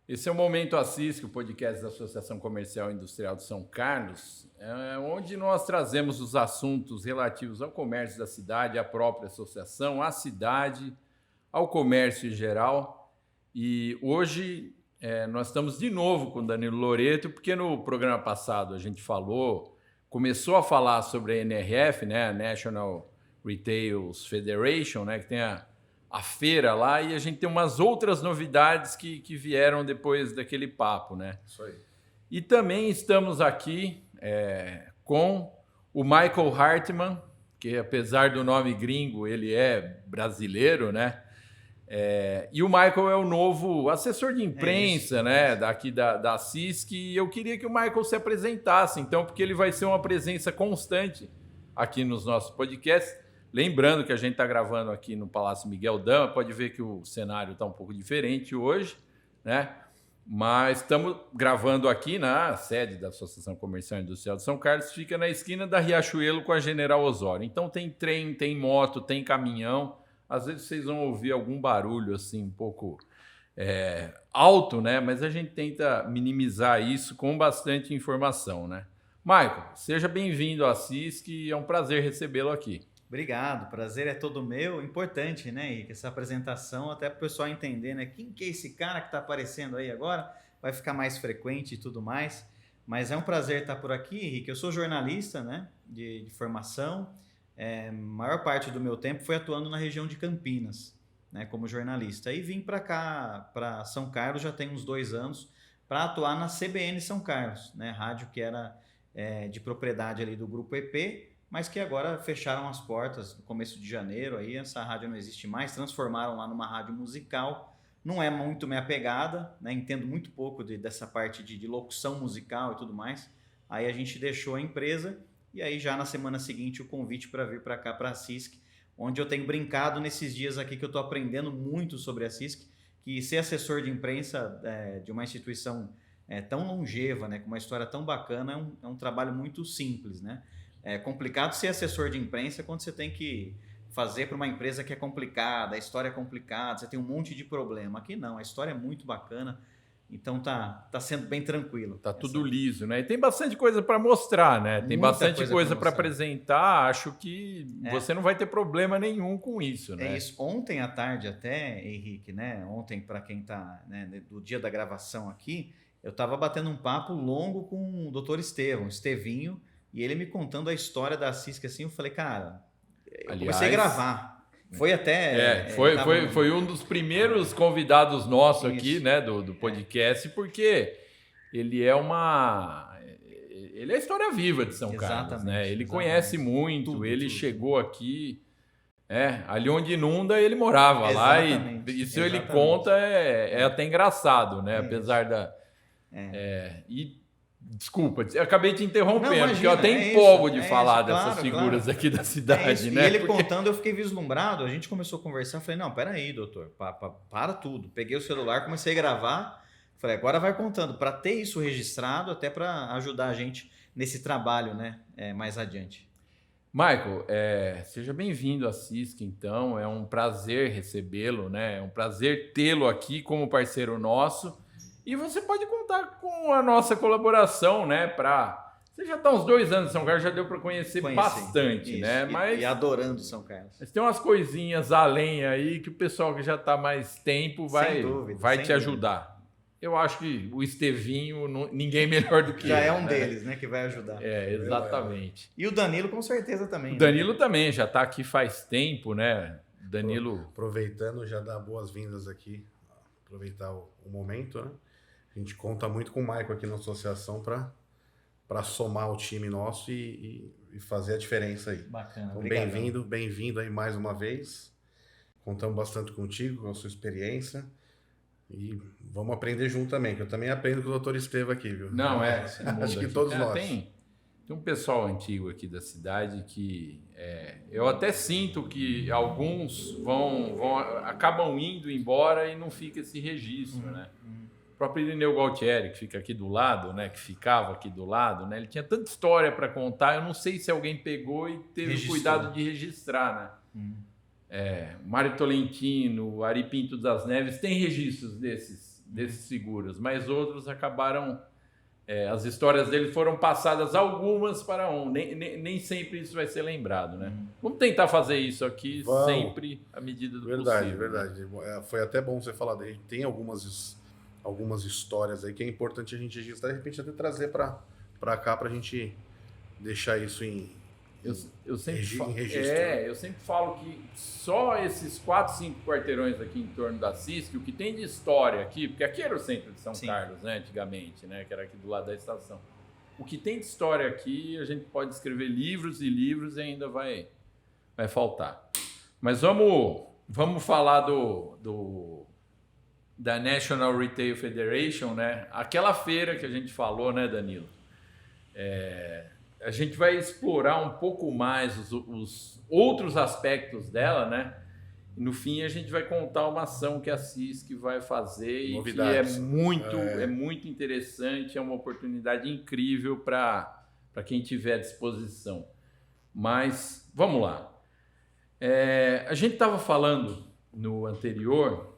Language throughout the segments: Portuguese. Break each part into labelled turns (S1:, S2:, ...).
S1: Esse é o Momento Assis, o podcast da Associação Comercial e Industrial de São Carlos, onde nós trazemos os assuntos relativos ao comércio da cidade, à própria associação, à cidade, ao comércio em geral. E hoje nós estamos de novo com o Danilo Loreto, porque no programa passado a gente começou a falar sobre a NRF, né, a National Retail Federation, né, que tem a feira lá, e a gente tem umas outras novidades que vieram depois daquele papo, né?
S2: Isso aí.
S1: E também estamos aqui com o Michael Hartmann, que apesar do nome gringo, ele é brasileiro, né? E o Michael é o novo assessor de imprensa, né? Daqui da CISC, e eu queria que o Michael se apresentasse, então, porque ele vai ser uma presença constante aqui nos nossos podcasts. Lembrando que a gente está gravando aqui no Palácio Miguel Dama, pode ver que o cenário está um pouco diferente hoje, né? Mas estamos gravando aqui na sede da Associação Comercial e Industrial de São Carlos, fica na esquina da Riachuelo com a General Osório. Então tem trem, tem moto, tem caminhão. Às vezes vocês vão ouvir algum barulho assim um pouco alto, né? Mas a gente tenta minimizar isso com bastante informação, né? Michael, seja bem-vindo à CISC, é um prazer recebê-lo aqui.
S3: Obrigado, prazer é todo meu. Importante, né, Henrique, essa apresentação, até para o pessoal entender, né, quem que é esse cara que está aparecendo aí agora, vai ficar mais frequente e tudo mais. Mas é um prazer estar por aqui, Henrique. Eu sou jornalista, né, de formação. A maior parte do meu tempo foi atuando na região de Campinas, né, como jornalista. E vim para cá, para São Carlos, já tem uns 2 anos, para atuar na CBN São Carlos, né, rádio que era de propriedade ali do Grupo EP, mas que agora fecharam as portas no começo de janeiro, aí essa rádio não existe mais, transformaram lá numa rádio musical, não é muito minha pegada, né? Entendo muito pouco dessa parte de locução musical e tudo mais, aí a gente deixou a empresa e aí já na semana seguinte o convite para vir para cá, para a CISC, onde eu tenho brincado nesses dias aqui que eu estou aprendendo muito sobre a CISC, que ser assessor de imprensa de uma instituição tão longeva, né? Com uma história tão bacana, é um trabalho muito simples, né? É complicado ser assessor de imprensa quando você tem que fazer para uma empresa que é complicada, a história é complicada, você tem um monte de problema. Aqui não, a história é muito bacana, então tá sendo bem tranquilo.
S1: Tá tudo liso, né? E tem bastante coisa para mostrar, né? Tem bastante coisa para apresentar. Acho que você não vai ter problema nenhum com isso, né?
S3: É isso. Ontem à tarde até, Henrique, né? Ontem, para quem tá, né, do dia da gravação aqui, eu estava batendo um papo longo com o Dr. Estevinho, e ele me contando a história da CISC, assim, eu falei, cara, comecei a gravar. Foi até...
S1: Foi um dos primeiros convidados nossos aqui, né, do podcast, porque ele é ele é a história viva de São Carlos, né? Ele conhece muito, ele chegou aqui, ali onde inunda, ele morava lá, e isso ele conta, é até engraçado, né? Apesar da... Desculpa, eu acabei te interrompendo, imagina, porque eu até empolgo de falar dessas figuras aqui da cidade, né?
S3: E ele contando, eu fiquei vislumbrado, a gente começou a conversar, falei, não, peraí, doutor, para tudo. Peguei o celular, comecei a gravar, falei, agora vai contando, para ter isso registrado, até para ajudar a gente nesse trabalho, né, mais adiante.
S1: Michael, seja bem-vindo à CISC, então, é um prazer recebê-lo, né? É um prazer tê-lo aqui como parceiro nosso. E você pode contar com a nossa colaboração, né? Você já está uns 2 anos em São Carlos, já deu para conhecer bastante, isso, né?
S3: E adorando São Carlos.
S1: Mas tem umas coisinhas além aí que o pessoal que já está mais tempo vai te ajudar. Eu acho que o Estevinho, ninguém melhor do que
S3: já
S1: ele.
S3: Já é um deles, né? Que vai ajudar.
S1: Exatamente.
S3: E o Danilo com certeza também.
S1: O Danilo também já está aqui faz tempo, né? Danilo...
S2: Aproveitando, já dá boas-vindas aqui, aproveitar o momento, né? A gente conta muito com o Michael aqui na associação para somar o time nosso e fazer a diferença aí.
S3: Bacana,
S2: então, bem-vindo aí mais uma vez. Contamos bastante contigo, com a sua experiência. E vamos aprender junto também, que eu também aprendo com o Dr. Estevam aqui, viu?
S1: Não,
S2: acho que todos nós.
S1: Tem um pessoal antigo aqui da cidade que eu até sinto que alguns acabam indo embora e não fica esse registro, né? O próprio Irineu Gualtieri, que fica aqui do lado, né? Que ficava aqui do lado, né? Ele tinha tanta história para contar, eu não sei se alguém pegou e teve cuidado de registrar, né? Mário Tolentino, Ari Pinto das Neves, tem registros desses desses seguros, mas outros acabaram... as histórias dele foram passadas algumas para um. Nem sempre isso vai ser lembrado, né? Vamos tentar fazer isso aqui sempre à medida do possível.
S2: Verdade. Né? Foi até bom você falar dele. Tem algumas histórias aí que é importante a gente registrar e de repente até trazer para cá para a gente deixar isso em registro.
S1: Eu sempre falo que só esses 4, 5 quarteirões aqui em torno da CISC, o que tem de história aqui, porque aqui era o centro de São Carlos, né, antigamente, né, que era aqui do lado da estação. O que tem de história aqui, a gente pode escrever livros e livros e ainda vai faltar. Mas vamos falar da National Retail Federation, né? Aquela feira que a gente falou, né, Danilo? A gente vai explorar um pouco mais os outros aspectos dela, né? E no fim a gente vai contar uma ação que a CISC vai fazer
S2: Novidades.
S1: E que é muito interessante, é uma oportunidade incrível para quem tiver à disposição. Mas vamos lá. A gente estava falando no anterior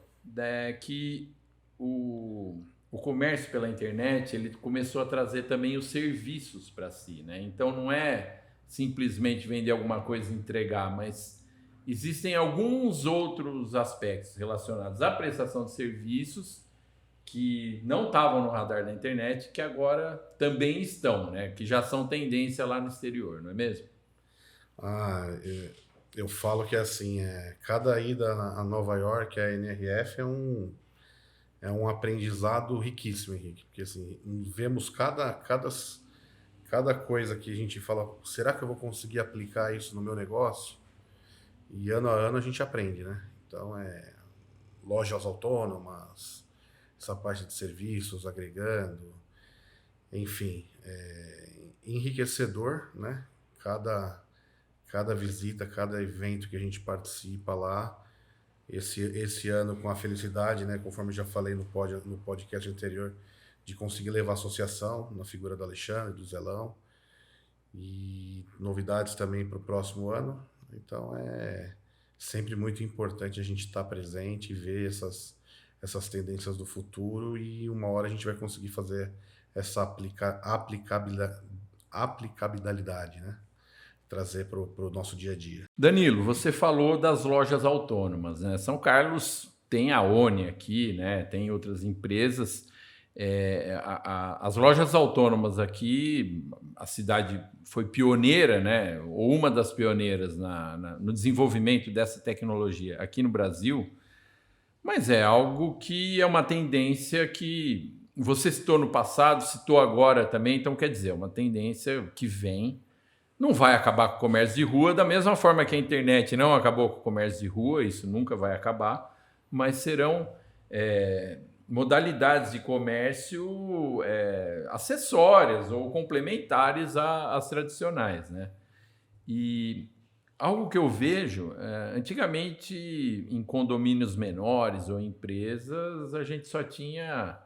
S1: que o comércio pela internet ele começou a trazer também os serviços para si, né? Então não é simplesmente vender alguma coisa e entregar, mas existem alguns outros aspectos relacionados à prestação de serviços que não estavam no radar da internet, que agora também estão, né? Que já são tendência lá no exterior, não é mesmo?
S2: Eu falo que assim, cada ida a Nova York, a NRF é um aprendizado riquíssimo, Henrique, porque assim, vemos cada coisa que a gente fala, será que eu vou conseguir aplicar isso no meu negócio? E ano a ano a gente aprende, né? Então, lojas autônomas, essa parte de serviços, agregando, enfim, enriquecedor, né? Cada visita, cada evento que a gente participa lá, esse ano com a felicidade, né, conforme eu já falei no podcast anterior, de conseguir levar a associação na figura do Alexandre, do Zelão, e novidades também para o próximo ano. Então é sempre muito importante a gente estar presente e ver essas tendências do futuro, e uma hora a gente vai conseguir fazer essa aplicabilidade, né? Trazer para o nosso dia a dia.
S1: Danilo, você falou das lojas autônomas, né? São Carlos tem a ONI aqui, né? Tem outras empresas. As lojas autônomas aqui, a cidade foi pioneira, né? Ou uma das pioneiras no desenvolvimento dessa tecnologia aqui no Brasil, mas é algo que é uma tendência que você citou no passado, citou agora também, então quer dizer, é uma tendência que vem. Não vai acabar com o comércio de rua, da mesma forma que a internet não acabou com o comércio de rua, isso nunca vai acabar, mas serão modalidades de comércio acessórias ou complementares às tradicionais, né? E algo que eu vejo, antigamente em condomínios menores ou empresas, a gente só tinha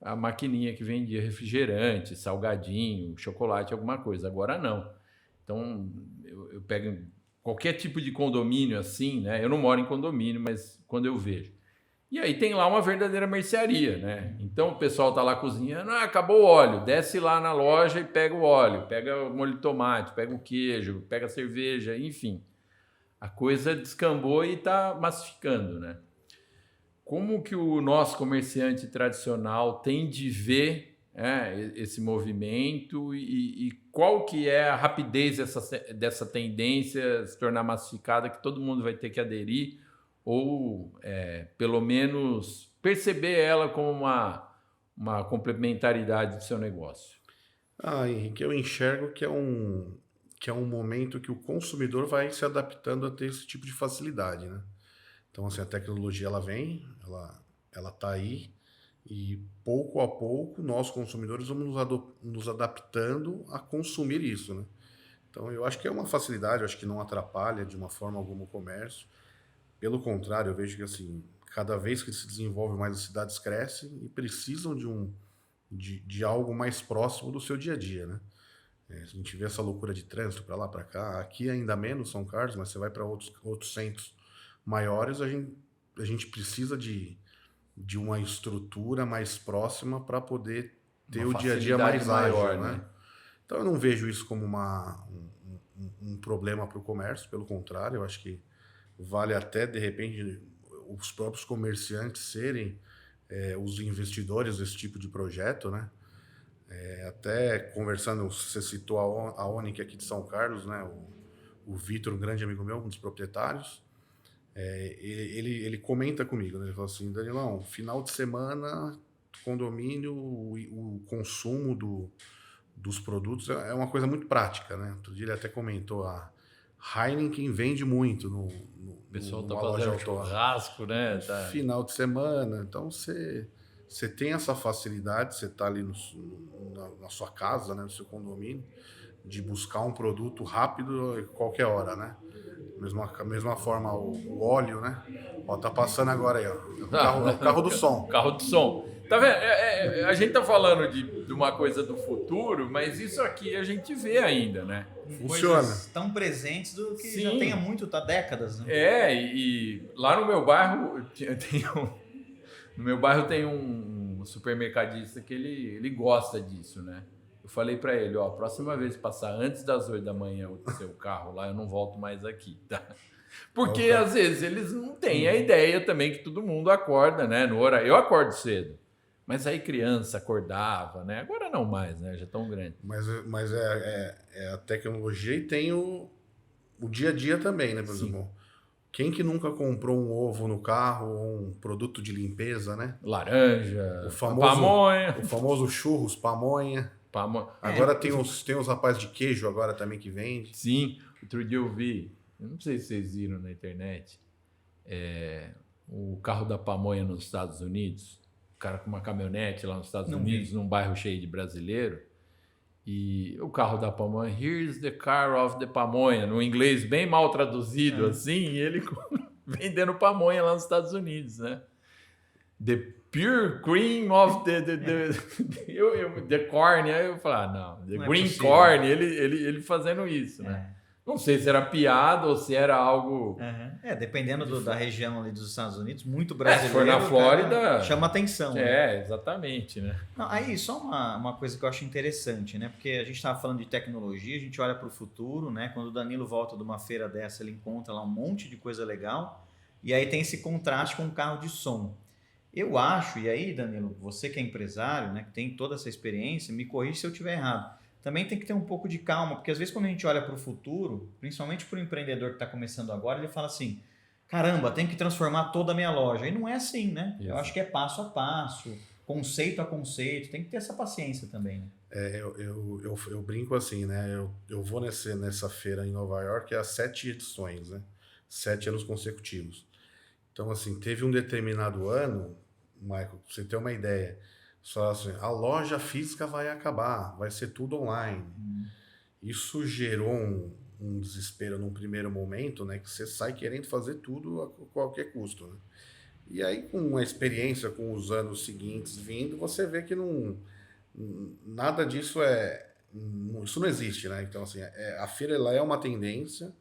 S1: a maquininha que vendia refrigerante, salgadinho, chocolate, alguma coisa, agora não. Então, eu pego qualquer tipo de condomínio assim, né? Eu não moro em condomínio, mas quando eu vejo. E aí tem lá uma verdadeira mercearia, né? Então o pessoal está lá cozinhando, acabou o óleo, desce lá na loja e pega o óleo, pega o molho de tomate, pega o queijo, pega a cerveja, enfim. A coisa descambou e está massificando, né? Como que o nosso comerciante tradicional tem de ver esse movimento e qual que é a rapidez dessa tendência se tornar massificada, que todo mundo vai ter que aderir ou pelo menos perceber ela como uma complementaridade do seu negócio?
S2: Henrique, eu enxergo que é um momento que o consumidor vai se adaptando a ter esse tipo de facilidade, né? Então, assim, a tecnologia ela vem, ela está aí, e pouco a pouco nós consumidores vamos nos adaptando a consumir isso, né? Então eu acho que é uma facilidade, eu acho que não atrapalha de uma forma alguma o comércio. Pelo contrário, eu vejo que assim, cada vez que se desenvolve mais, as cidades crescem e precisam de algo mais próximo do seu dia a dia, né? A gente vê essa loucura de trânsito para lá, para cá, aqui ainda menos São Carlos, mas você vai para outros centros maiores, a gente precisa de de uma estrutura mais próxima para poder ter
S1: Uma
S2: o dia a dia
S1: facilidade
S2: mais
S1: maior,
S2: ágil, né? Então eu não vejo isso como um problema para o comércio, pelo contrário, eu acho que vale até, de repente, os próprios comerciantes serem os investidores desse tipo de projeto, né? Até conversando, você citou a Onic aqui de São Carlos, né? O Vitor, um grande amigo meu, um dos proprietários, ele comenta comigo, né? Ele falou assim, Danilão, final de semana, condomínio, o consumo dos produtos é uma coisa muito prática, né? Outro dia ele até comentou, a Heineken vende muito
S1: O pessoal tá
S2: numa loja
S1: fazendo
S2: autônoma.
S1: churrasco, né? Tá.
S2: Final de semana, então você tem essa facilidade, você está ali na sua casa, né, no seu condomínio, de buscar um produto rápido a qualquer hora, né? Mesma forma o óleo, né? Ó, tá passando agora aí, ó. O carro do som.
S1: Carro do som. Tá vendo? A gente tá falando de uma coisa do futuro, mas isso aqui a gente vê ainda, né?
S2: Funciona.
S3: Coisas tão presentes do que
S1: Sim.
S3: já tem há décadas, né?
S1: E lá no meu bairro no meu bairro tem um supermercadista que ele gosta disso, né? Eu falei para ele, ó, próxima vez que passar antes das 8 da manhã o seu carro lá, eu não volto mais aqui, tá? Porque às vezes eles não têm a ideia também que todo mundo acorda, né? No horário. Eu acordo cedo, mas aí criança acordava, né? Agora não mais, né? Já tão grande.
S2: Mas é a tecnologia e tem o dia a dia também, né, por exemplo? Quem que nunca comprou um ovo no carro ou um produto de limpeza, né?
S1: Laranja,
S2: pamonha. O famoso churros, pamonha. Agora tem os rapazes de queijo agora também que vende.
S1: Sim, outro dia eu vi, eu não sei se vocês viram na internet, o carro da pamonha nos Estados Unidos, o cara com uma caminhonete lá nos Estados Unidos, num bairro cheio de brasileiro, e o carro da pamonha, here's the car of the pamonha, no inglês bem mal traduzido assim, e ele vendendo pamonha lá nos Estados Unidos, né? The pure cream of the corn. Aí eu falei, não, the green corn, ele fazendo isso, né? Não sei se era piada ou se era algo...
S3: Dependendo da região ali dos Estados Unidos, muito brasileiro.
S1: Se for na Flórida...
S3: Chama atenção. Né?
S1: Exatamente, né?
S3: Não, aí, só uma coisa que eu acho interessante, né? Porque a gente estava falando de tecnologia, a gente olha para o futuro, né? Quando o Danilo volta de uma feira dessa, ele encontra lá um monte de coisa legal. E aí tem esse contraste com o carro de som. Eu acho, e aí, Danilo, você que é empresário, né? Que tem toda essa experiência, me corrige se eu estiver errado. Também tem que ter um pouco de calma, porque às vezes quando a gente olha para o futuro, principalmente para o empreendedor que está começando agora, ele fala assim, caramba, tem que transformar toda a minha loja. E não é assim, né? Eu acho que é passo a passo, conceito a conceito, tem que ter essa paciência também, né?
S2: Eu brinco assim, né? Eu vou nessa feira em Nova York há 7 edições, né? 7 anos consecutivos. Então, assim, teve um determinado ano, Michael, pra você ter uma ideia, só assim, a loja física vai acabar, vai ser tudo online. Isso gerou um desespero num primeiro momento, né? Que você sai querendo fazer tudo a qualquer custo, né? E aí, com a experiência, com os anos seguintes vindo, você vê que nada disso isso não existe, né? Então, assim, a feira ela é uma tendência,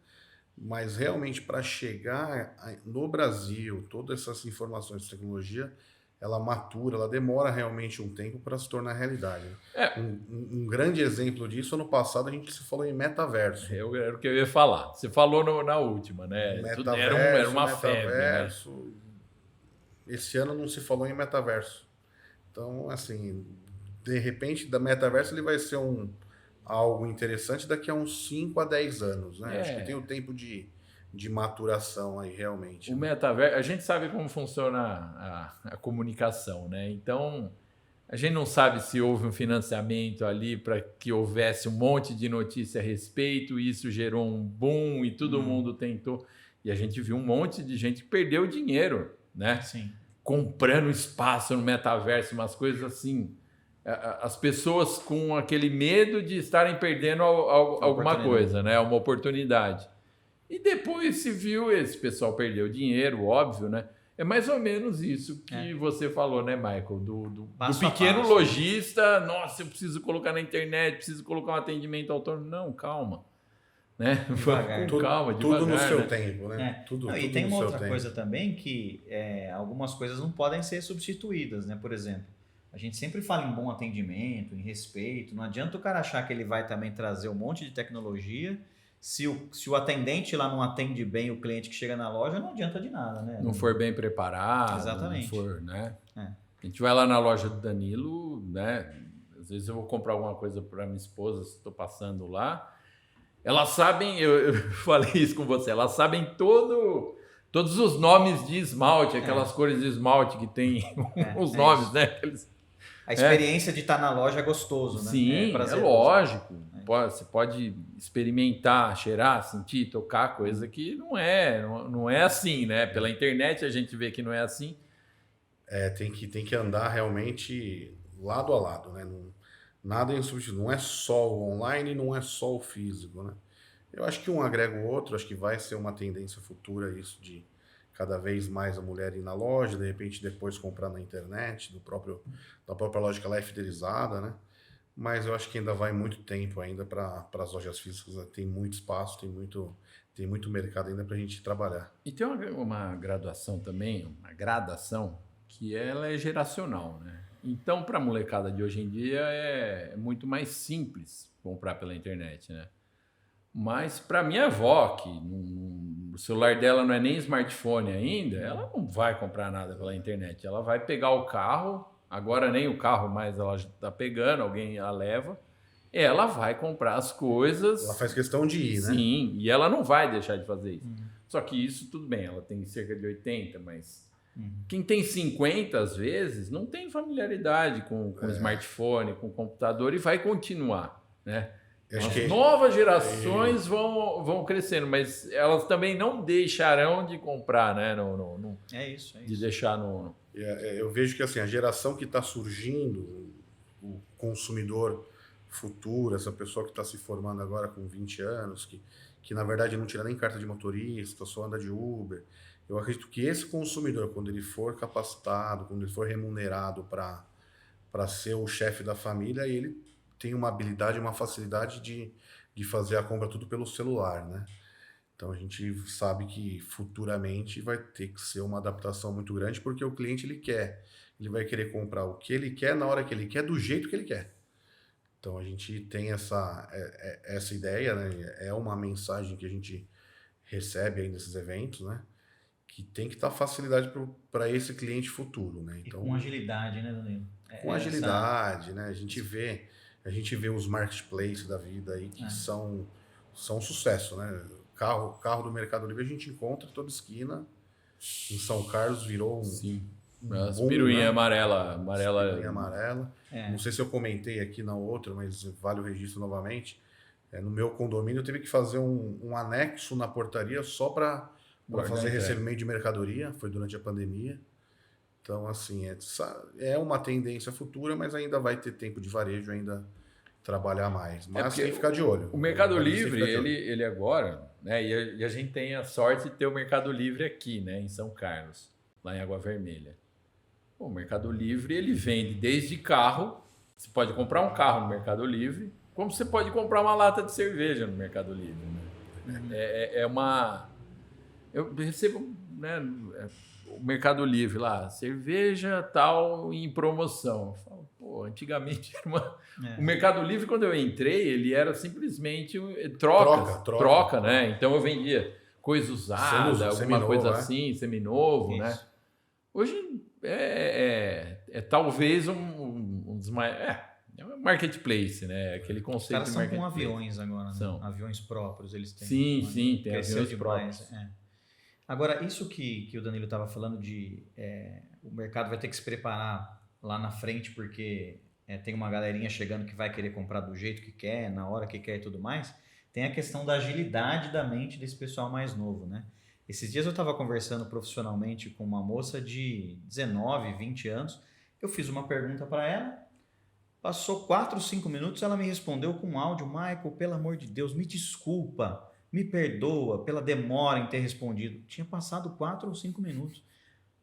S2: mas realmente para chegar no Brasil, todas essas informações de tecnologia, ela matura, ela demora realmente um tempo para se tornar realidade. Um grande exemplo disso, ano passado a gente se falou em metaverso.
S1: Era o que eu ia falar. Você falou na última, né? Era uma febre. Né?
S2: Esse ano não se falou em metaverso. Então, assim, de repente, da metaverso ele vai ser algo interessante daqui a uns 5 a 10 anos, né? Acho que tem o tempo de maturação aí, realmente.
S1: O metaverso, a gente sabe como funciona a comunicação, né? Então, a gente não sabe se houve um financiamento ali para que houvesse um monte de notícia a respeito, e isso gerou um boom e todo mundo tentou. E a gente viu um monte de gente que perdeu dinheiro, né?
S3: Sim.
S1: Comprando espaço no metaverso, umas coisas assim. As pessoas com aquele medo de estarem perdendo alguma coisa, né? Uma oportunidade. E depois se viu, esse pessoal perdeu dinheiro, óbvio, né? É mais ou menos isso que você falou, né, Michael? Do pequeno lojista, nossa, eu preciso colocar na internet, preciso colocar um atendimento autônomo. Não, calma. né?
S3: Devagar.
S1: Com calma, devagar.
S2: Tudo no seu
S1: né?
S2: tempo, né? Tudo,
S3: Não, e
S2: tudo
S3: tem
S2: no
S3: uma
S2: seu
S3: outra
S2: tempo.
S3: coisa também que algumas coisas não podem ser substituídas, né? Por exemplo, a gente sempre fala em bom atendimento, em respeito. Não adianta o cara achar que ele vai também trazer um monte de tecnologia. Se o atendente lá não atende bem o cliente que chega na loja, não adianta de nada, né?
S1: Não for bem preparado,
S3: Exatamente.
S1: não for, né?
S3: É.
S1: A gente vai lá na loja do Danilo, né? Às vezes eu vou comprar alguma coisa para minha esposa, se estou passando lá. Elas sabem, eu falei isso com você, elas sabem todos os nomes de esmalte, aquelas cores de esmalte que tem os nomes,
S3: isso.
S1: né? Aqueles...
S3: A experiência de estar na loja é gostoso, né?
S1: Sim, é
S3: prazeroso.
S1: lógico. Você pode experimentar, cheirar, sentir, tocar, coisa que não é assim, né? Pela internet a gente vê que não é assim.
S2: Tem que andar realmente lado a lado, né? Nada é insubstituível. Não é só o online, não é só o físico, né? Eu acho que um agrega o outro, acho que vai ser uma tendência futura isso de cada vez mais a mulher ir na loja, de repente depois comprar na internet, da própria loja que ela é fidelizada, né? Mas eu acho que ainda vai muito tempo ainda para as lojas físicas, né? Tem muito espaço, tem muito mercado ainda para a gente trabalhar.
S1: E tem uma graduação também, uma gradação, que ela é geracional, né? Então, para a molecada de hoje em dia, é muito mais simples comprar pela internet, né? Mas para minha avó, que o celular dela não é nem smartphone ainda, ela não vai comprar nada pela internet. Ela vai pegar o carro, agora nem o carro mais ela está pegando, alguém a leva, ela vai comprar as coisas.
S2: Ela faz questão de ir, né?
S1: Sim, e ela não vai deixar de fazer isso. Só que isso, tudo bem, ela tem cerca de 80, mas quem tem 50, às vezes, não tem familiaridade com smartphone, com computador e vai continuar, né? As novas gerações vão crescendo, mas elas também não deixarão de comprar, né?
S3: É isso.
S1: De deixar no...
S2: Eu vejo que assim, a geração que está surgindo, o consumidor futuro, essa pessoa que está se formando agora com 20 anos, que na verdade não tira nem carta de motorista, só anda de Uber. Eu acredito que esse consumidor, quando ele for capacitado, quando ele for remunerado para ser o chefe da família, ele tem uma habilidade, uma facilidade de fazer a compra tudo pelo celular, né? Então a gente sabe que futuramente vai ter que ser uma adaptação muito grande, porque o cliente ele vai querer comprar o que ele quer, na hora que ele quer, do jeito que ele quer. Então a gente tem essa ideia, né? É uma mensagem que a gente recebe aí nesses eventos, né? Que tem que dar facilidade para esse cliente futuro, né? Então,
S3: e com agilidade, né, Danilo?
S2: Com agilidade, né? A gente vê os marketplaces da vida aí que são um sucesso, né? Carro do Mercado Livre a gente encontra em toda esquina. Em São Carlos virou
S1: as piruinhas, né? amarela.
S2: Piruinha amarela. Não sei se eu comentei aqui na outra, mas vale o registro novamente. No meu condomínio eu tive que fazer um anexo na portaria só para fazer recebimento de mercadoria. Foi durante a pandemia. Então, assim, é uma tendência futura, mas ainda vai ter tempo de varejo ainda trabalhar mais. Mas tem que ficar de olho.
S1: O Mercado Livre, ele agora, né? E a gente tem a sorte de ter o Mercado Livre aqui, né? Em São Carlos, lá em Água Vermelha. O Mercado Livre, ele vende desde carro. Você pode comprar um carro no Mercado Livre, como você pode comprar uma lata de cerveja no Mercado Livre, né? Eu recebo, né? O Mercado Livre lá, cerveja tal em promoção. Eu falo, pô, antigamente era o Mercado Livre, quando eu entrei, ele era simplesmente troca, né? Então eu vendia coisa usada, alguma coisa assim, seminovo, né? Hoje é talvez um dos mais... É um marketplace, né? Aquele conceito de marketplace. Os caras
S3: são com aviões agora, né? São. Aviões próprios eles têm.
S1: Sim, tem aviões próprios.
S3: Agora, isso que o Danilo estava falando o mercado vai ter que se preparar lá na frente, porque tem uma galerinha chegando que vai querer comprar do jeito que quer, na hora que quer e tudo mais. Tem a questão da agilidade da mente desse pessoal mais novo, né? Esses dias eu estava conversando profissionalmente com uma moça de 19, 20 anos. Eu fiz uma pergunta para ela, passou 4, 5 minutos, ela me respondeu com um áudio: Michael, pelo amor de Deus, me desculpa. Me perdoa pela demora em ter respondido. Tinha passado 4 ou 5 minutos.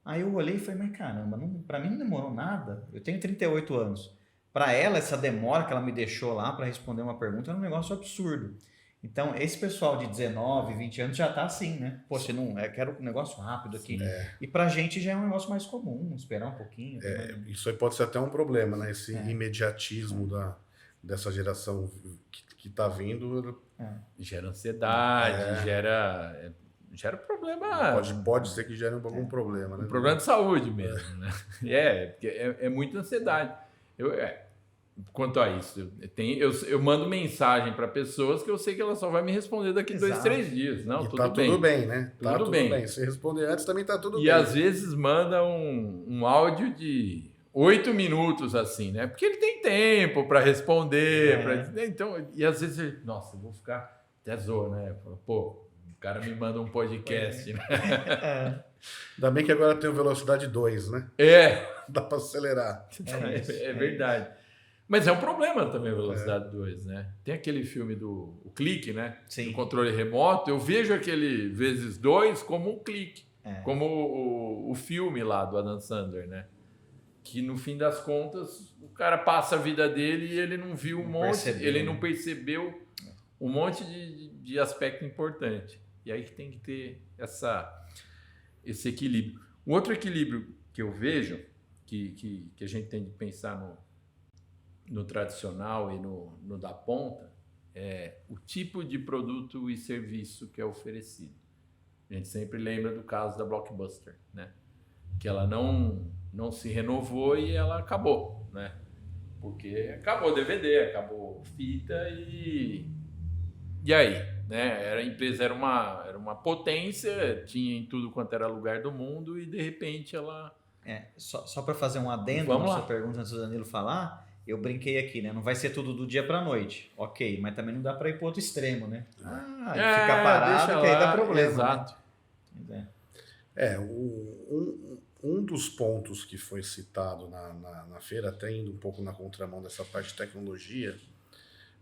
S3: Aí eu olhei e falei, mas caramba, para mim não demorou nada. Eu tenho 38 anos. Para ela, essa demora que ela me deixou lá para responder uma pergunta era um negócio absurdo. Então, esse pessoal de 19, 20 anos já tá assim, né? Poxa, não, quero um negócio rápido aqui. E pra gente já é um negócio mais comum, esperar um pouquinho.
S2: Isso aí pode ser até um problema, né? Esse imediatismo dessa geração que tá vindo.
S1: Gera ansiedade, gera problema.
S2: Pode ser que gere algum problema, né?
S1: Um problema de saúde mesmo, né? Porque é muita ansiedade. Quanto a isso, eu mando mensagem para pessoas que eu sei que ela só vai me responder daqui 2, 3 dias. Não,
S2: e
S1: tudo
S2: tá
S1: bem.
S2: Tudo bem, né?
S1: Tudo bem.
S2: Se responder antes também tá tudo bem.
S1: E às vezes manda um áudio de 8 minutos assim, né? Porque ele tem tempo para responder. Então, e às vezes, nossa, eu vou ficar até zoa, né? Pô, o cara me manda um podcast, né?
S2: Ainda bem que agora tem o velocidade 2, né? Dá para acelerar.
S1: É verdade. Mas é um problema também a velocidade 2, né? Tem aquele filme o clique, né?
S3: Sim.
S1: Do controle remoto. Eu vejo aquele vezes 2 como um clique. Como o filme lá do Adam Sandler, né? Que no fim das contas o cara passa a vida dele e ele não viu ele não percebeu um monte de aspecto importante. E aí que tem que ter esse equilíbrio. Um outro equilíbrio que eu vejo, que a gente tem de pensar no tradicional e no da ponta, é o tipo de produto e serviço que é oferecido. A gente sempre lembra do caso da Blockbuster, né? Que ela não se renovou e ela acabou, né? Porque acabou DVD, acabou fita e aí, né? A empresa era uma potência, tinha em tudo quanto era lugar do mundo e de repente ela...
S3: Só para fazer um adendo na sua pergunta antes do Danilo falar, eu brinquei aqui, né? Não vai ser tudo do dia para noite, ok, mas também não dá para ir para outro extremo, né? Ficar parado que aí dá problema.
S1: Exato.
S3: Né?
S2: Um dos pontos que foi citado na feira, até indo um pouco na contramão dessa parte de tecnologia,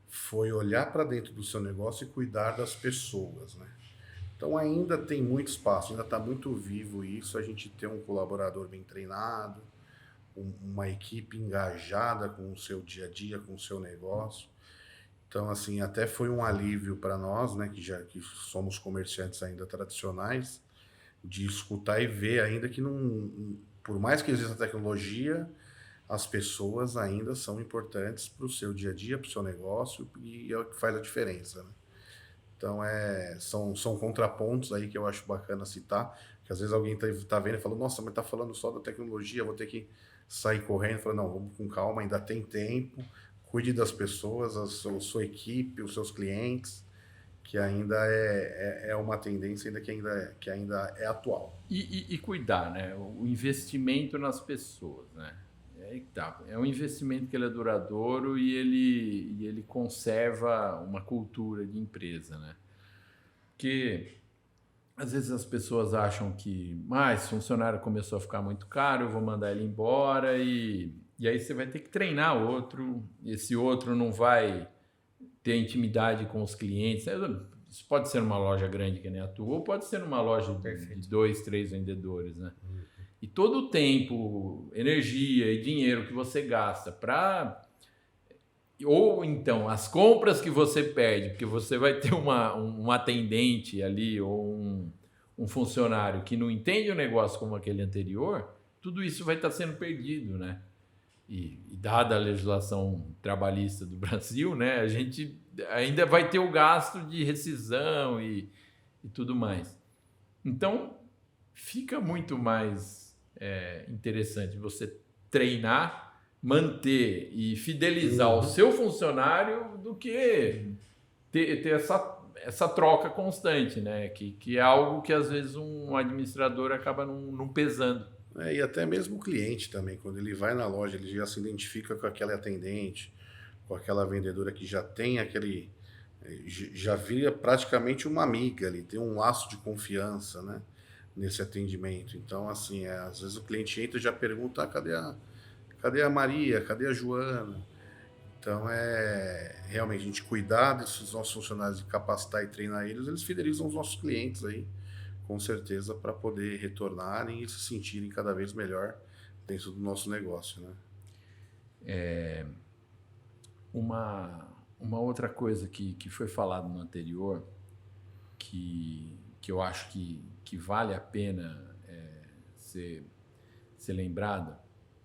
S2: foi olhar para dentro do seu negócio e cuidar das pessoas, né? Então ainda tem muito espaço, ainda está muito vivo isso, a gente ter um colaborador bem treinado, uma equipe engajada com o seu dia a dia, com o seu negócio. Então, assim, até foi um alívio para nós, né, que somos comerciantes ainda tradicionais, de escutar e ver ainda que não, por mais que exista tecnologia, as pessoas ainda são importantes para o seu dia a dia, para o seu negócio, e é o que faz a diferença, né? Então, são contrapontos aí que eu acho bacana citar, que às vezes alguém tá vendo e fala, nossa, mas tá falando só da tecnologia, vou ter que sair correndo. Fala, não, vamos com calma, ainda tem tempo, cuide das pessoas, a sua equipe, os seus clientes, que ainda é uma tendência que ainda é atual.
S1: E cuidar, né? O investimento nas pessoas, né? É um investimento que ele é duradouro e ele conserva uma cultura de empresa, né? Porque às vezes as pessoas acham que esse funcionário começou a ficar muito caro, eu vou mandar ele embora e aí você vai ter que treinar outro, esse outro não vai ter intimidade com os clientes. Isso pode ser numa loja grande que nem a tua, ou pode ser numa loja de 2, 3 vendedores, né? E todo o tempo, energia e dinheiro que você gasta para... Ou então, as compras que você perde, porque você vai ter um atendente ali ou um funcionário que não entende o negócio como aquele anterior, tudo isso vai estar sendo perdido, né? E dada a legislação trabalhista do Brasil, né, a gente ainda vai ter o gasto de rescisão e tudo mais. Então, fica muito mais interessante você treinar, manter e fidelizar o seu funcionário do que ter essa troca constante, né? Que é algo que às vezes um administrador acaba não pesando.
S2: E até mesmo o cliente também, quando ele vai na loja, ele já se identifica com aquela atendente, com aquela vendedora que já tem já vira praticamente uma amiga ali, tem um laço de confiança, né, nesse atendimento. Então, assim, às vezes o cliente entra e já pergunta, cadê a Maria, cadê a Joana? Então, realmente a gente cuidar desses nossos funcionários, de capacitar e treinar eles fidelizam os nossos clientes aí, com certeza, para poder retornarem e se sentirem cada vez melhor dentro do nosso negócio, né?
S1: Uma outra coisa que foi falado no anterior, que eu acho que vale a pena ser lembrada,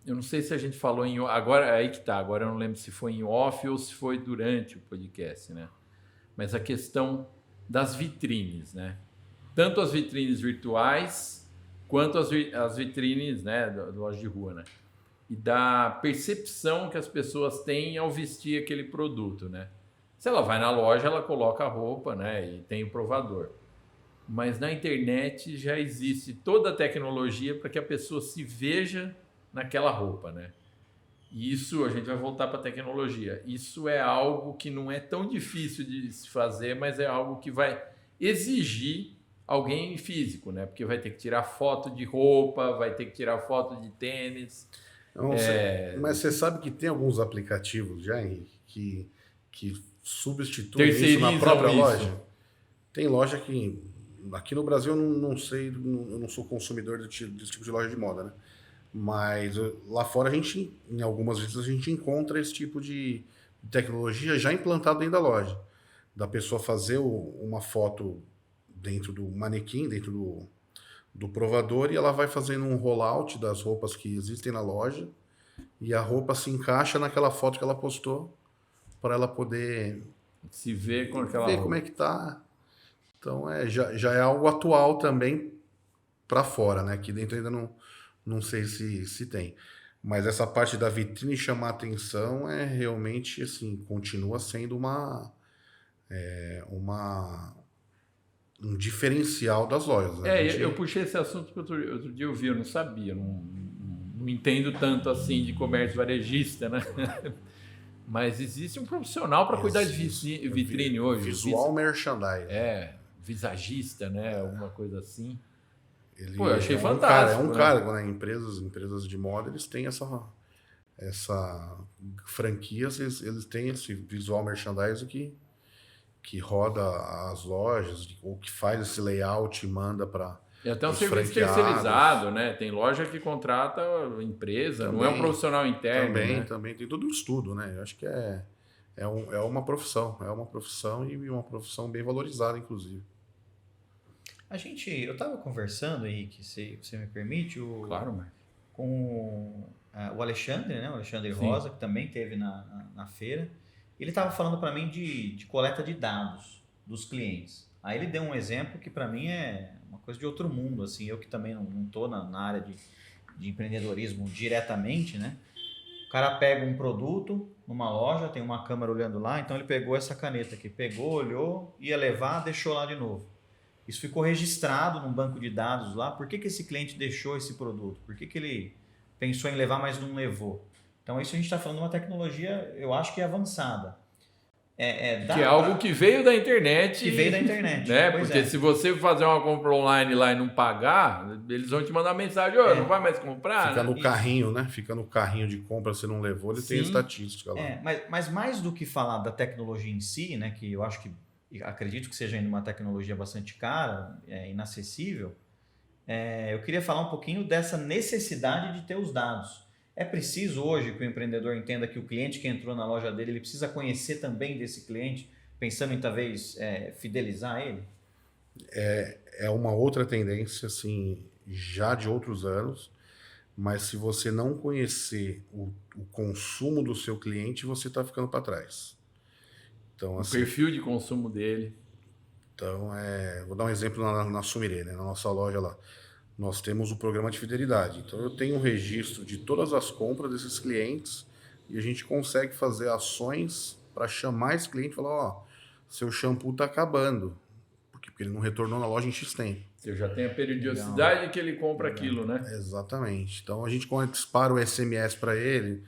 S1: eu não sei se a gente falou em... Agora, aí que tá, agora eu não lembro se foi em off ou se foi durante o podcast, né? Mas a questão das vitrines, né? Tanto as vitrines virtuais quanto as vitrines, né, da loja de rua, né? E da percepção que as pessoas têm ao vestir aquele produto, né? Se ela vai na loja, ela coloca a roupa, né, e tem o provador. Mas na internet já existe toda a tecnologia para que a pessoa se veja naquela roupa, né? E isso, a gente vai voltar para a tecnologia. Isso é algo que não é tão difícil de se fazer, mas é algo que vai exigir alguém físico, né? Porque vai ter que tirar foto de roupa, vai ter que tirar foto de tênis.
S2: Mas você sabe que tem alguns aplicativos já, Henrique, que substituem isso na
S1: Terceirizam
S2: própria
S1: isso.
S2: loja. Tem loja que... Aqui no Brasil eu não sei, eu não sou consumidor desse tipo de loja de moda, né? Mas lá fora, em algumas vezes, a gente encontra esse tipo de tecnologia já implantado dentro da loja. Da pessoa fazer uma foto dentro do manequim, dentro do provador, e ela vai fazendo um rollout das roupas que existem na loja, e a roupa se encaixa naquela foto que ela postou, para ela poder
S1: Se vê com aquela
S2: ver
S1: roupa.
S2: como é que tá. Então, já é algo atual também para fora, né? Aqui dentro ainda não sei se tem. Mas essa parte da vitrine chamar atenção realmente, assim, continua sendo um diferencial das lojas, né?
S1: Eu puxei esse assunto porque outro dia eu vi, eu não sabia, não entendo tanto assim de comércio varejista, né? Mas existe um profissional para cuidar de vitrine hoje.
S2: Visual merchandising.
S1: Visagista, né? Alguma coisa assim.
S2: Ele
S1: Pô, eu achei
S2: é
S1: fantástico.
S2: um cargo, né? Empresas de moda, eles têm essa franquias, eles têm esse visual merchandising que roda as lojas, ou que faz esse layout e manda para
S1: E até um
S2: os
S1: serviço
S2: franqueados.
S1: terceirizado, né? Tem loja que contrata empresa,
S2: Também,
S1: não é um profissional interno, né?
S2: Também tem todo um estudo, né? Eu acho que é uma profissão, e uma profissão bem valorizada, inclusive.
S3: Eu estava conversando, Henrique, se você me permite,
S1: Claro, mas...
S3: com o Alexandre, né? O Alexandre
S1: Sim.
S3: Rosa, que também esteve na feira. Ele estava falando para mim de coleta de dados dos clientes. Aí ele deu um exemplo que para mim é uma coisa de outro mundo, assim. Eu que também não estou na área de empreendedorismo diretamente, né? O cara pega um produto numa loja, tem uma câmera olhando lá, então ele pegou essa caneta aqui, pegou, olhou, ia levar, deixou lá de novo. Isso ficou registrado num banco de dados lá. Por que esse cliente deixou esse produto? Por que ele pensou em levar, mas não levou? Então, isso a gente está falando de uma tecnologia, eu acho que é avançada.
S1: Que é algo que veio da internet.
S3: Que veio da internet.
S1: Né? Porque se você fazer uma compra online lá e não pagar, eles vão te mandar mensagem, não vai mais comprar.
S2: Fica no carrinho, né? Fica no carrinho de compra, você não levou, ele tem estatística lá.
S3: Mas mais do que falar da tecnologia em si, né? Que eu acho que acredito que seja ainda uma tecnologia bastante cara, inacessível, eu queria falar um pouquinho dessa necessidade de ter os dados. É preciso hoje que o empreendedor entenda que o cliente que entrou na loja dele, ele precisa conhecer também desse cliente, pensando em talvez fidelizar ele?
S2: É uma outra tendência, assim, já de outros anos, mas se você não conhecer o consumo do seu cliente, você está ficando para trás. Então,
S1: O
S2: assim,
S1: perfil de consumo dele.
S2: Então, vou dar um exemplo na Sumirê, né? Na nossa loja lá. Nós temos o programa de fidelidade. Então, eu tenho um registro de todas as compras desses clientes e a gente consegue fazer ações para chamar esse cliente e falar, seu shampoo está acabando. Porque ele não retornou na loja em X tempo.
S1: Você já tem a periodicidade que ele compra aquilo, né?
S2: Exatamente. Então, quando dispara o SMS para ele,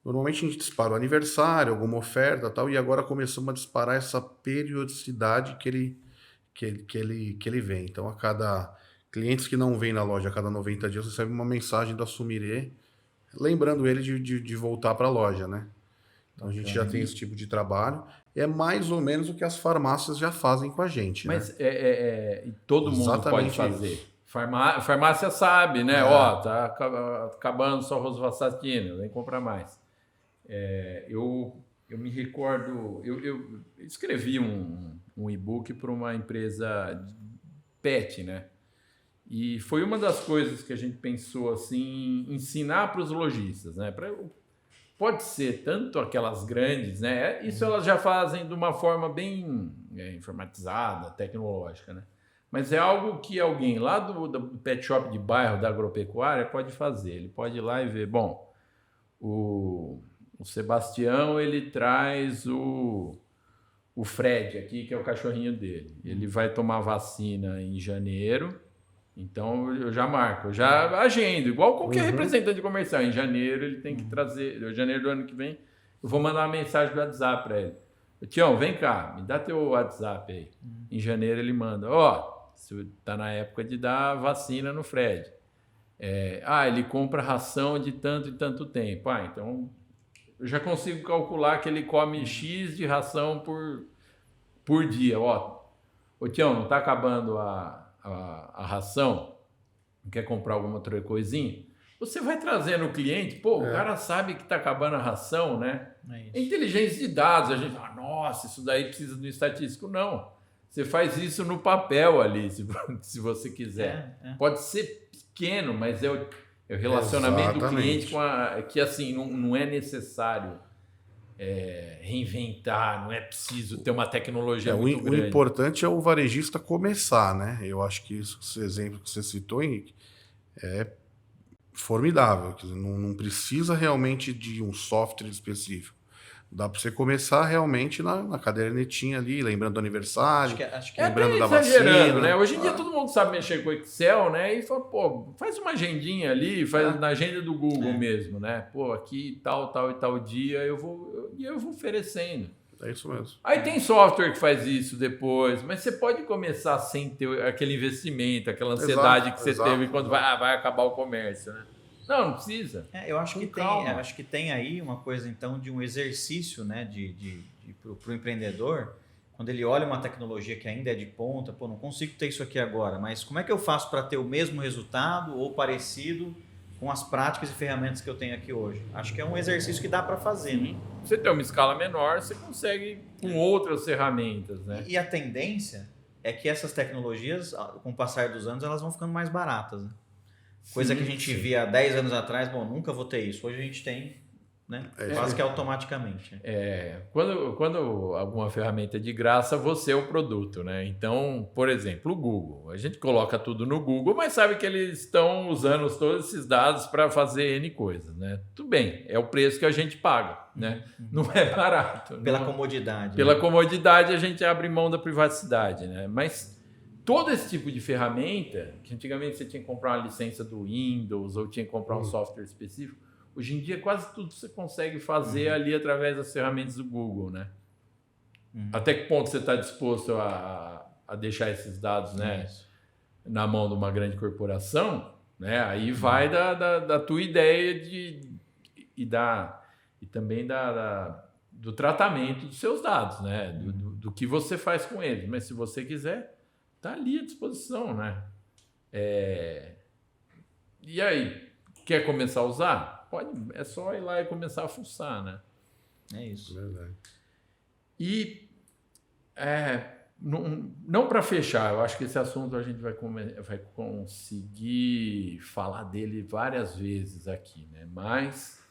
S2: normalmente a gente dispara o aniversário, alguma oferta e tal, e agora começamos a disparar essa periodicidade que ele vem. Então, a cada... Clientes que não vêm na loja a cada 90 dias, recebe uma mensagem da Sumirê, lembrando ele de voltar para a loja, né? Então, a gente já tem esse tipo de trabalho. É mais ou menos o que as farmácias já fazem com a gente,
S1: Mas
S2: né?
S1: todo mundo pode fazer. Farmácia sabe, né? Tá acabando só rosuvastatina, vem comprar mais. Eu eu me recordo, eu escrevi um e-book para uma empresa pet, né? E foi uma das coisas que a gente pensou assim, ensinar para os lojistas, né? Pode ser tanto aquelas grandes, né? Isso elas já fazem de uma forma bem informatizada, tecnológica, né? Mas é algo que alguém lá do pet shop de bairro, da agropecuária, pode fazer. Ele pode ir lá e ver, bom, o Sebastião, ele traz o Fred aqui, que é o cachorrinho dele. Ele vai tomar vacina em janeiro, então eu já marco, eu já agendo, igual qualquer representante comercial. Em janeiro ele tem que trazer, em janeiro do ano que vem, eu vou mandar uma mensagem do WhatsApp para ele. Tião, vem cá, me dá teu WhatsApp aí. Em janeiro ele manda, tá na época de dar vacina no Fred. Ele compra ração de tanto e tanto tempo. Então eu já consigo calcular que ele come X de ração por dia. Ô Tião, não tá acabando a ração? Não quer comprar alguma outra coisinha? Você vai trazendo o cliente, o cara sabe que está acabando a ração, né? É inteligência de dados. A gente fala, nossa, isso daí precisa de um estatístico. Não. Você faz isso no papel ali, se você quiser. Pode ser pequeno, mas é o relacionamento do cliente que assim, não é necessário reinventar, não é preciso ter uma tecnologia muito grande.
S2: O importante é o varejista começar, né? Eu acho que esse exemplo que você citou, Henrique, é formidável. Não precisa realmente de um software específico. Dá para você começar realmente na cadernetinha ali, lembrando do aniversário,
S3: acho que
S2: lembrando da
S1: exagerando,
S2: vacina.
S1: Né? Hoje em dia todo mundo sabe mexer com Excel, né? E fala, faz uma agendinha ali, faz na agenda do Google mesmo, né? Aqui tal e tal dia eu vou oferecendo.
S2: É isso mesmo.
S1: Aí tem software que faz isso depois, mas você pode começar sem ter aquele investimento, aquela ansiedade que você teve quando vai acabar o comércio, né? Não precisa.
S3: Eu acho que tem aí uma coisa, então, de um exercício, né, para o empreendedor, quando ele olha uma tecnologia que ainda é de ponta, não consigo ter isso aqui agora, mas como é que eu faço para ter o mesmo resultado ou parecido com as práticas e ferramentas que eu tenho aqui hoje? Acho que é um exercício que dá para fazer. Né?
S1: Você tem uma escala menor, você consegue com outras ferramentas, né?
S3: E a tendência é que essas tecnologias, com o passar dos anos, elas vão ficando mais baratas, né? Coisa que a gente via há 10 anos atrás, nunca vou ter isso. Hoje a gente tem, né? Quase que automaticamente.
S1: Quando alguma ferramenta é de graça, você é o produto, né? Então, por exemplo, o Google. A gente coloca tudo no Google, mas sabe que eles estão usando todos esses dados para fazer N coisas, né? Tudo bem, é o preço que a gente paga, né? Não é barato.
S3: Pela comodidade.
S1: Pela comodidade, a gente abre mão da privacidade, né? Mas todo esse tipo de ferramenta, que antigamente você tinha que comprar uma licença do Windows ou tinha que comprar um software específico, hoje em dia quase tudo você consegue fazer ali através das ferramentas do Google, né? Até que ponto você está disposto a deixar esses dados, né, na mão de uma grande corporação, né? Aí vai da tua ideia e também do tratamento dos seus dados, né? Do que você faz com eles. Mas se você quiser, está ali à disposição, né? E aí, quer começar a usar? Pode, é só ir lá e começar a fuçar, né?
S3: É isso.
S2: Verdade.
S1: E não para fechar, eu acho que esse assunto a gente vai conseguir falar dele várias vezes aqui, né? Mas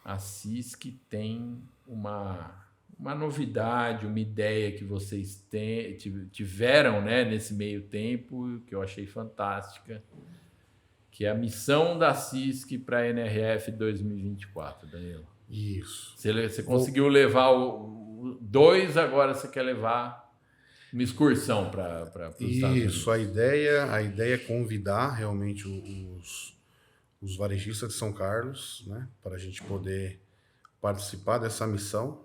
S1: a CISC tem uma novidade, uma ideia que vocês tiveram, né, nesse meio tempo, que eu achei fantástica, que é a missão da CISC para a NRF 2024, Danilo.
S2: Isso.
S1: Você conseguiu levar o 2, agora você quer levar uma excursão para os Estados Unidos.
S2: Isso, a ideia é convidar realmente os varejistas de São Carlos, né, para a gente poder participar dessa missão.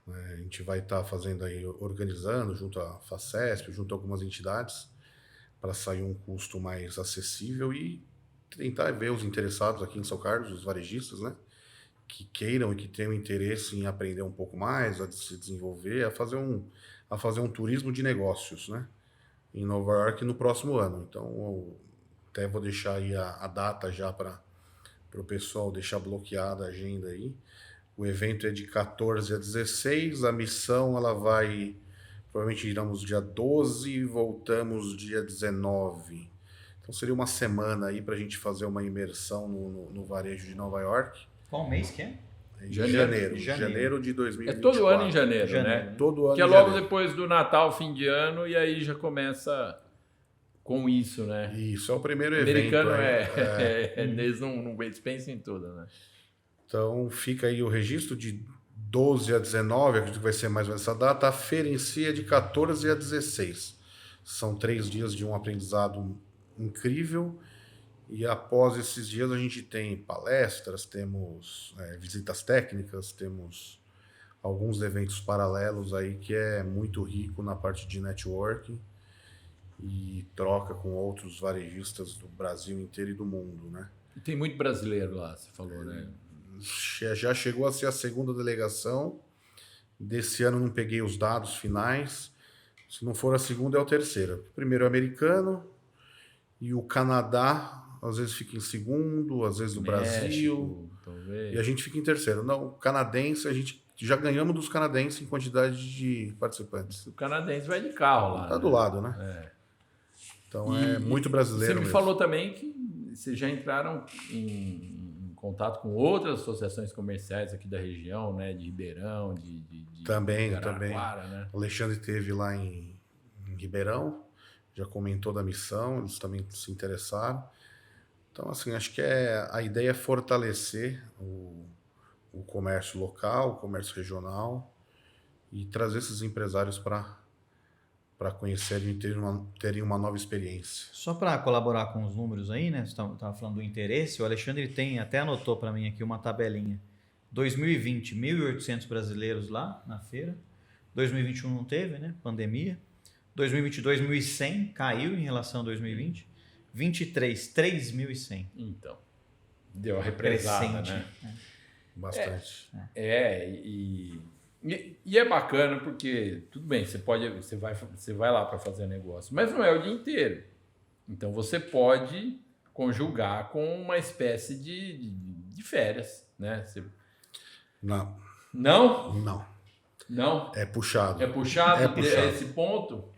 S2: A gente vai estar fazendo aí, organizando junto à FACESP, junto a algumas entidades, para sair um custo mais acessível e tentar ver os interessados aqui em São Carlos, os varejistas, né, que queiram e que tenham interesse em aprender um pouco mais, a se desenvolver, a fazer um turismo de negócios, né, em Nova York no próximo ano. Então, eu até vou deixar aí a data já para o pessoal deixar bloqueada a agenda aí. O evento é de 14 a 16, a missão ela vai, provavelmente iremos dia 12 e voltamos dia 19. Então seria uma semana aí para a gente fazer uma imersão no varejo de Nova York.
S3: Qual mês que é?
S2: Janeiro de 2024.
S1: É todo ano em janeiro, né?
S2: Todo ano
S1: que é
S2: em
S1: logo
S2: janeiro.
S1: depois do Natal, fim de ano, e aí já começa com isso, né?
S2: Isso, é o primeiro
S1: O
S2: evento.
S1: americano
S2: Eles
S1: eles pensam em tudo, né?
S2: Então fica aí o registro de 12 a 19, acredito que vai ser mais ou menos essa data. A feira em si é de 14 a 16. São 3 dias de um aprendizado incrível. E após esses dias a gente tem palestras, temos visitas técnicas, temos alguns eventos paralelos aí que é muito rico na parte de networking e troca com outros varejistas do Brasil inteiro e do mundo, né?
S1: E tem muito brasileiro lá, você falou, né?
S2: Já chegou a ser a segunda delegação. Desse ano não peguei os dados finais. Se não for a segunda, é a terceira. O primeiro é o americano e o Canadá, às vezes fica em segundo, às vezes o Brasil.
S1: Talvez.
S2: E a gente fica em terceiro. Não, o canadense, a gente já ganhamos dos canadenses em quantidade de participantes.
S1: O canadense vai de carro lá.
S2: Tá do lado, né?
S1: É.
S2: Então é muito brasileiro.
S1: Você me
S2: mesmo.
S1: falou também que vocês já entraram em contato com outras associações comerciais aqui da região, né? De Ribeirão, de
S2: Também.
S1: Né?
S2: O Alexandre esteve lá em Ribeirão, já comentou da missão, eles também se interessaram. Então, assim, acho que a ideia é fortalecer o comércio local, o comércio regional e trazer esses empresários para conhecerem e terem uma nova experiência.
S3: Só para colaborar com os números aí, né? Você estava falando do interesse, o Alexandre até anotou para mim aqui uma tabelinha. 2020, 1.800 brasileiros lá na feira. 2021 não teve, né? Pandemia. 2022, 1.100, caiu em relação a 2020. 23, 3.100.
S1: Então, deu a represada,
S3: Crescente,
S1: né?
S2: Bastante.
S1: E é bacana porque, tudo bem, você vai lá para fazer negócio, mas não é o dia inteiro. Então, você pode conjugar com uma espécie de férias, né?
S2: Não.
S1: Não?
S2: Não.
S1: Não?
S2: É puxado.
S1: É puxado?
S2: É puxado.
S1: A esse ponto?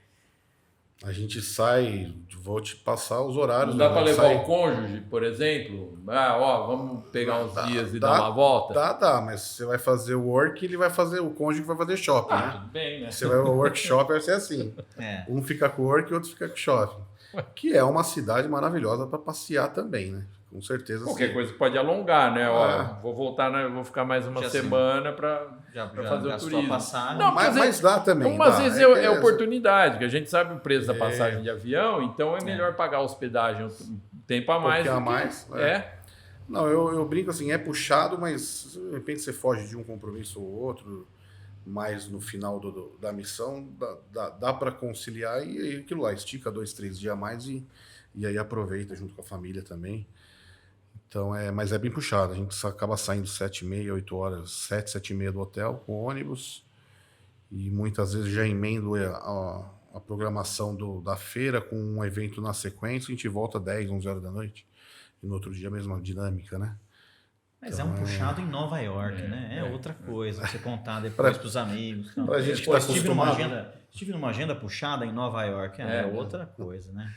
S2: A gente sai, vou te passar os horários.
S1: Não dá para levar
S2: sai...
S1: o cônjuge, por exemplo? Vamos pegar uns dias e dar uma volta?
S2: Dá, mas você vai fazer o work, ele vai fazer, o cônjuge vai fazer shopping, né?
S1: Tudo bem, né?
S2: Você vai ao workshop, vai ser assim. Um fica com o work e outro fica com o shopping. Que é uma cidade maravilhosa para passear também, né? Com certeza.
S1: Qualquer coisa pode alongar, né? Vou voltar, vou ficar mais uma semana para fazer o turismo.
S3: Passagem.
S1: Não,
S2: mas dá também.
S1: Às vezes é oportunidade, que a gente sabe o preço da passagem de avião, então é melhor pagar a hospedagem um tempo a mais.
S2: Não, eu brinco assim, é puxado, mas de repente você foge de um compromisso ou outro, mas no final da missão dá para conciliar e aquilo lá, estica 2, 3 dias a mais e aí aproveita junto com a família também. Então, mas é bem puxado. A gente acaba saindo 7h30, 8 horas, 7, 7h30 do hotel com ônibus. E muitas vezes já emendo a programação da feira com um evento na sequência. A gente volta 10, 11 horas da noite. E no outro dia a mesma dinâmica, né?
S3: Mas então, é um puxado em Nova York, né? É outra coisa. Você contar depois para os amigos. Então.
S2: Pra gente que tá acostumado.
S3: Estive numa agenda puxada em Nova York. É outra coisa, né?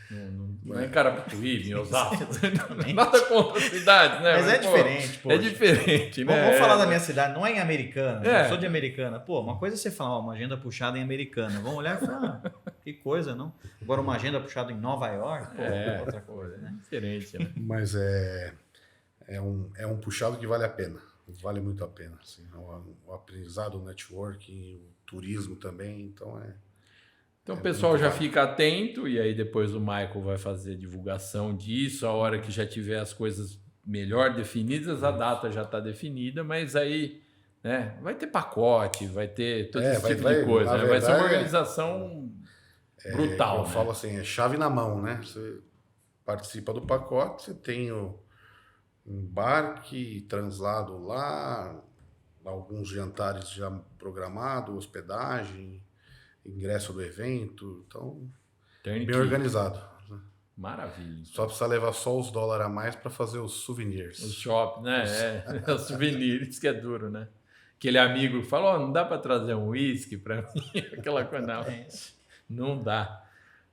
S1: Não é em Carapicuíba, em Osasco. Nada contra a cidade, né?
S3: Mas é diferente, pô.
S1: É diferente, né?
S3: Vamos falar da minha cidade. Não é em Americana. Eu sou de Americana. Pô, uma coisa é você falar uma agenda puxada em Americana. Vamos olhar e falar, que coisa, não? Agora uma agenda puxada em Nova York, pô, outra coisa, né?
S1: Diferente, né?
S2: Mas é um puxado que vale a pena. Vale muito a pena. Assim, o aprendizado, o networking, o turismo também. Então
S1: o pessoal já fica atento e aí depois o Michael vai fazer a divulgação disso. A hora que já tiver as coisas melhor definidas, a data já está definida, mas aí vai ter pacote, vai ter todo esse tipo de coisa. Né? Vai ser uma organização brutal.
S2: Eu falo assim, é chave na mão, né? Você participa do pacote, você tem o embarque, translado lá, alguns jantares já programados, hospedagem, ingresso do evento, então bem organizado.
S1: Maravilha.
S2: Só precisa levar só os dólares a mais para fazer os souvenirs.
S1: Os shopping, né? Os souvenirs, que é duro, né? aquele amigo que falou, não dá para trazer um uísque para mim? Aquela coisa, não dá.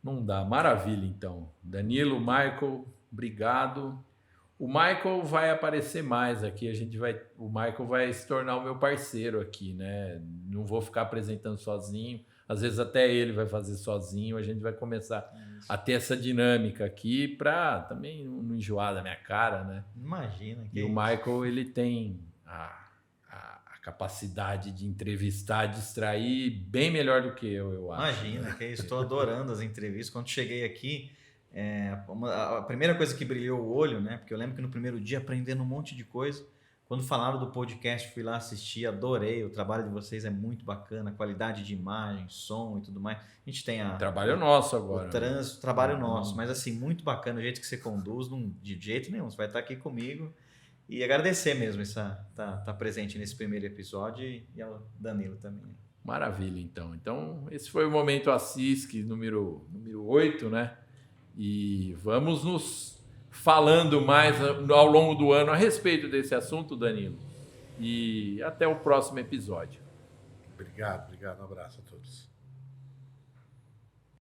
S1: Não dá. Maravilha, então. Danilo, Michael, obrigado. O Michael vai aparecer mais aqui. O Michael vai se tornar o meu parceiro aqui, né? Não vou ficar apresentando sozinho. Às vezes até ele vai fazer sozinho. A gente vai começar a ter essa dinâmica aqui para também não enjoar da minha cara, né?
S3: Imagina.
S1: E o Michael, ele tem a capacidade de entrevistar, distrair bem melhor do que eu acho.
S3: Imagina, que eu estou adorando as entrevistas. Quando cheguei aqui, a primeira coisa que brilhou o olho, né? Porque eu lembro que no primeiro dia, aprendendo um monte de coisa, quando falaram do podcast, fui lá assistir, adorei. O trabalho de vocês é muito bacana, qualidade de imagem, som e tudo mais. A gente tem
S1: trabalho nosso agora.
S3: O trânsito, trabalho nosso, mas assim, muito bacana o jeito que você conduz, de jeito nenhum. Você vai estar aqui comigo. E agradecer mesmo tá presente nesse primeiro episódio e ao Danilo também.
S1: Maravilha, então. Então, esse foi o Momento Assis, número 8, né? E vamos nos falando mais ao longo do ano a respeito desse assunto, Danilo. E até o próximo episódio.
S2: Obrigado. Um abraço a todos.